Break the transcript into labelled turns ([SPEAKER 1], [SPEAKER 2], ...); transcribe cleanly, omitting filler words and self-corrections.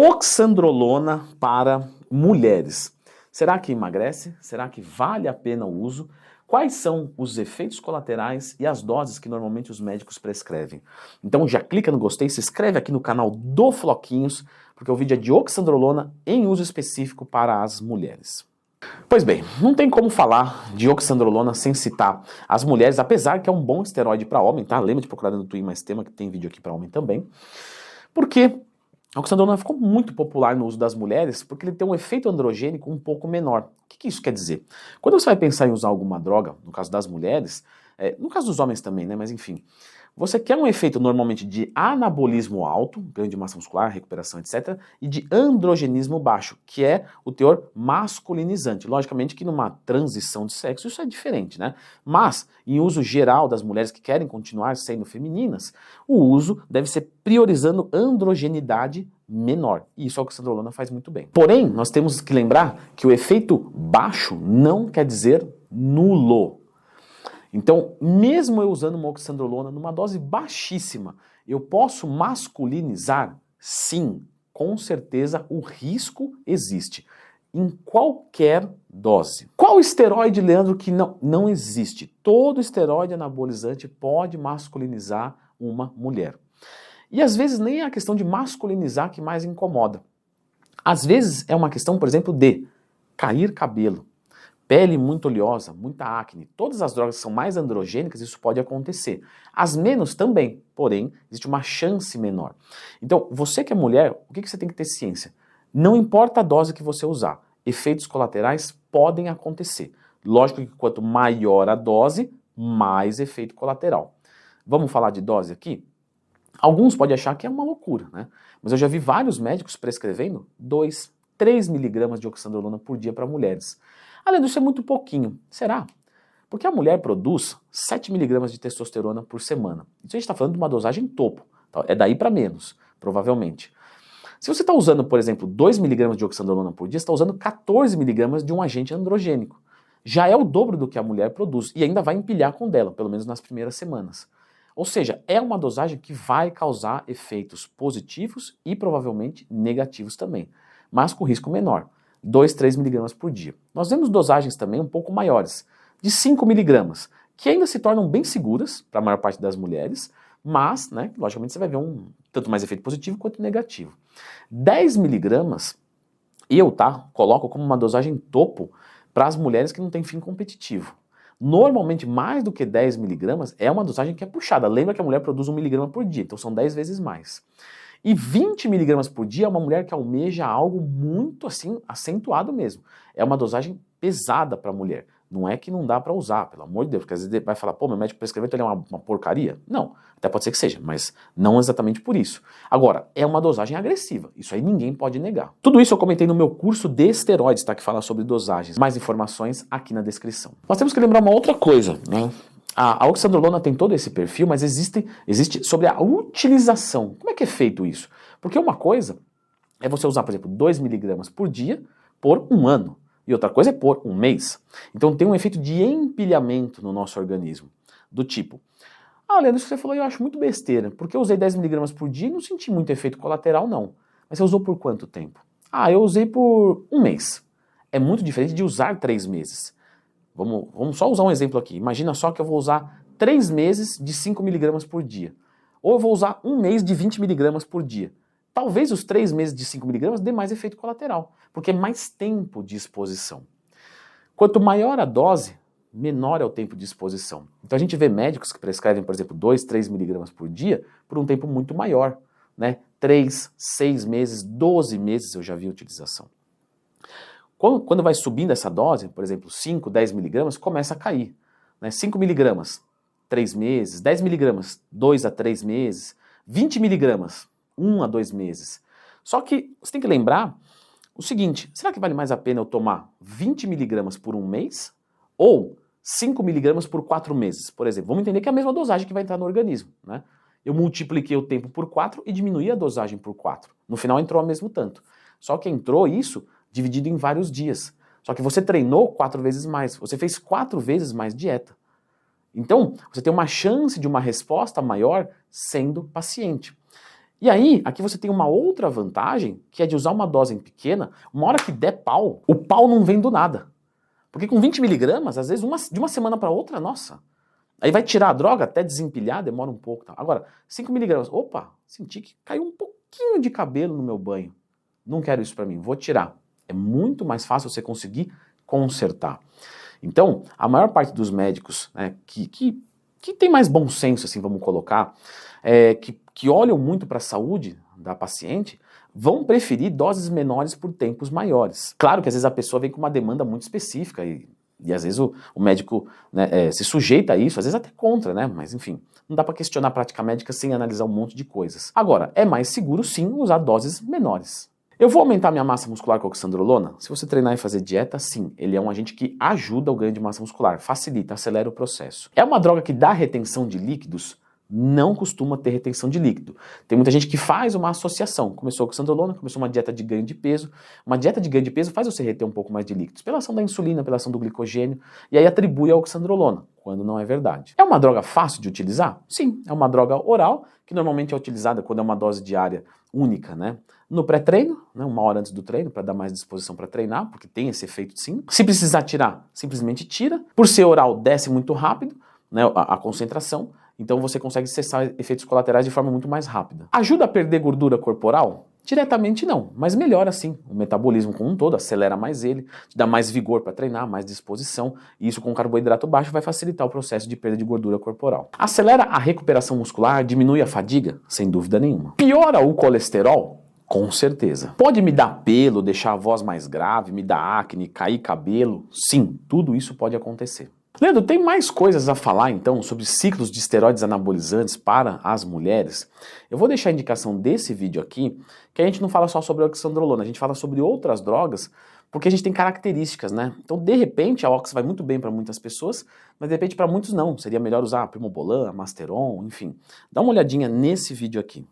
[SPEAKER 1] Oxandrolona para mulheres. Será que emagrece? Será que vale a pena o uso? Quais são os efeitos colaterais e as doses que normalmente os médicos prescrevem? Então já clica no gostei, se inscreve aqui no canal do Floquinhos, porque o vídeo é de oxandrolona em uso específico para as mulheres. Pois bem, não tem como falar de oxandrolona sem citar as mulheres, apesar que é um bom esteroide para homem, tá? Lembra de procurar no Twitter mais tema, que tem vídeo aqui para homem também. Porque a oxandrolona ficou muito popular no uso das mulheres porque ele tem um efeito androgênico um pouco menor. O que isso quer dizer? Quando você vai pensar em usar alguma droga, no caso das mulheres, no caso dos homens também, né? Mas enfim, você quer um efeito normalmente de anabolismo alto, ganho de massa muscular, recuperação, etc., e de androgenismo baixo, que é o teor masculinizante. Logicamente que numa transição de sexo isso é diferente, né? Mas, em uso geral das mulheres que querem continuar sendo femininas, o uso deve ser priorizando androgenidade menor. E isso a oxandrolona faz muito bem. Porém, nós temos que lembrar que o efeito baixo não quer dizer nulo. Então, mesmo eu usando uma oxandrolona numa dose baixíssima, eu posso masculinizar? Sim, com certeza o risco existe. Em qualquer dose. Qual esteroide, Leandro, que não existe? Todo esteroide anabolizante pode masculinizar uma mulher. E às vezes nem é a questão de masculinizar que mais incomoda. Às vezes é uma questão, por exemplo, de cair cabelo, pele muito oleosa, muita acne. Todas as drogas que são mais androgênicas, isso pode acontecer. As menos também, porém, existe uma chance menor. Então, você que é mulher, o que você tem que ter ciência? Não importa a dose que você usar, efeitos colaterais podem acontecer. Lógico que quanto maior a dose, mais efeito colateral. Vamos falar de dose aqui? Alguns podem achar que é uma loucura, né? Mas eu já vi vários médicos prescrevendo 2, 3 miligramas de oxandrolona por dia para mulheres. Além disso, é muito pouquinho. Será? Porque a mulher produz 7 miligramas de testosterona por semana. Isso a gente está falando de uma dosagem topo. É daí para menos, provavelmente. Se você está usando, por exemplo, 2 miligramas de oxandrolona por dia, você está usando 14 miligramas de um agente androgênico. Já é o dobro do que a mulher produz e ainda vai empilhar com dela, pelo menos nas primeiras semanas. Ou seja, é uma dosagem que vai causar efeitos positivos e provavelmente negativos também, mas com risco menor, 2, 3 miligramas por dia. Nós vemos dosagens também um pouco maiores, de 5 miligramas, que ainda se tornam bem seguras para a maior parte das mulheres, mas, né, logicamente você vai ver tanto mais efeito positivo quanto negativo. 10 miligramas, eu coloco como uma dosagem topo para as mulheres que não têm fim competitivo. Normalmente, mais do que 10 miligramas é uma dosagem que é puxada. Lembra que a mulher produz 1 miligrama por dia, então são 10 vezes mais. E 20 miligramas por dia é uma mulher que almeja algo muito assim, acentuado mesmo. É uma dosagem pesada para a mulher. Não é que não dá para usar, pelo amor de Deus, porque às vezes vai falar, pô, meu médico prescreveu, então ele é uma porcaria. Não, até pode ser que seja, mas não exatamente por isso. Agora, é uma dosagem agressiva, isso aí ninguém pode negar. Tudo isso eu comentei no meu curso de esteroides, tá, que fala sobre dosagens. Mais informações aqui na descrição. Nós temos que lembrar uma outra coisa, né? A oxandrolona tem todo esse perfil, mas existe sobre a utilização. Como é que é feito isso? Porque uma coisa é você usar, por exemplo, 2 miligramas por dia por um ano. E outra coisa é por um mês. Então tem um efeito de empilhamento no nosso organismo. Do tipo, Leandro, isso que você falou eu acho muito besteira, porque eu usei 10 miligramas por dia e não senti muito efeito colateral, não. Mas você usou por quanto tempo? Eu usei por um mês. É muito diferente de usar 3 meses. Vamos só usar um exemplo aqui. Imagina só que eu vou usar 3 meses de 5 miligramas por dia. Ou eu vou usar um mês de 20 miligramas por dia. Talvez os 3 meses de 5 miligramas dê mais efeito colateral, porque é mais tempo de exposição. Quanto maior a dose, menor é o tempo de exposição. Então a gente vê médicos que prescrevem, por exemplo, 2, 3 miligramas por dia por um tempo muito maior, né? 3, 6 meses, 12 meses eu já vi a utilização. Quando vai subindo essa dose, por exemplo, 5, 10 miligramas, começa a cair. Né? 5 miligramas, 3 meses, 10 miligramas, 2 a 3 meses, 20 miligramas, 1 a 2 meses. Só que você tem que lembrar o seguinte, será que vale mais a pena eu tomar 20 miligramas por um mês ou 5 miligramas por 4 meses? Por exemplo, vamos entender que é a mesma dosagem que vai entrar no organismo. Né? Eu multipliquei o tempo por 4 e diminuí a dosagem por 4. No final entrou ao mesmo tanto. Só que entrou isso dividido em vários dias. Só que você treinou 4 vezes mais, você fez 4 vezes mais dieta. Então, você tem uma chance de uma resposta maior sendo paciente. E aí, aqui você tem uma outra vantagem, que é de usar uma dose pequena, uma hora que der pau, o pau não vem do nada. Porque com 20 miligramas, às vezes de uma semana para outra, nossa, aí vai tirar a droga, até desempilhar, demora um pouco. Tá? Agora, 5 miligramas, opa, senti que caiu um pouquinho de cabelo no meu banho. Não quero isso para mim, vou tirar. É muito mais fácil você conseguir consertar. Então, a maior parte dos médicos, né, que tem mais bom senso, assim, vamos colocar, que olham muito para a saúde da paciente, vão preferir doses menores por tempos maiores. Claro que às vezes a pessoa vem com uma demanda muito específica e às vezes o médico, né, se sujeita a isso, às vezes até contra, né? Mas enfim, não dá para questionar a prática médica sem analisar um monte de coisas. Agora, é mais seguro sim usar doses menores. Eu vou aumentar minha massa muscular com a oxandrolona? Se você treinar e fazer dieta, sim. Ele é um agente que ajuda o ganho de massa muscular, facilita, acelera o processo. É uma droga que dá retenção de líquidos? Não costuma ter retenção de líquido. Tem muita gente que faz uma associação. Começou com oxandrolona, começou uma dieta de ganho de peso. Uma dieta de ganho de peso faz você reter um pouco mais de líquidos, pela ação da insulina, pela ação do glicogênio, e aí atribui a oxandrolona, quando não é verdade. É uma droga fácil de utilizar? Sim, é uma droga oral, que normalmente é utilizada quando é uma dose diária única, né? No pré-treino, né, uma hora antes do treino, para dar mais disposição para treinar, porque tem esse efeito sim. Se precisar tirar, simplesmente tira. Por ser oral, desce muito rápido, né, a concentração, então você consegue cessar efeitos colaterais de forma muito mais rápida. Ajuda a perder gordura corporal? Diretamente não, mas melhora sim o metabolismo como um todo, acelera mais ele, te dá mais vigor para treinar, mais disposição, e isso com carboidrato baixo vai facilitar o processo de perda de gordura corporal. Acelera a recuperação muscular, diminui a fadiga? Sem dúvida nenhuma. Piora o colesterol? Com certeza. Pode me dar pelo, deixar a voz mais grave, me dar acne, cair cabelo? Sim, tudo isso pode acontecer. Leandro, tem mais coisas a falar então sobre ciclos de esteroides anabolizantes para as mulheres? Eu vou deixar a indicação desse vídeo aqui, que a gente não fala só sobre a oxandrolona, a gente fala sobre outras drogas, porque a gente tem características, né? Então, de repente, a ox vai muito bem para muitas pessoas, mas de repente para muitos não. Seria melhor usar a primobolan, a masteron, enfim. Dá uma olhadinha nesse vídeo aqui.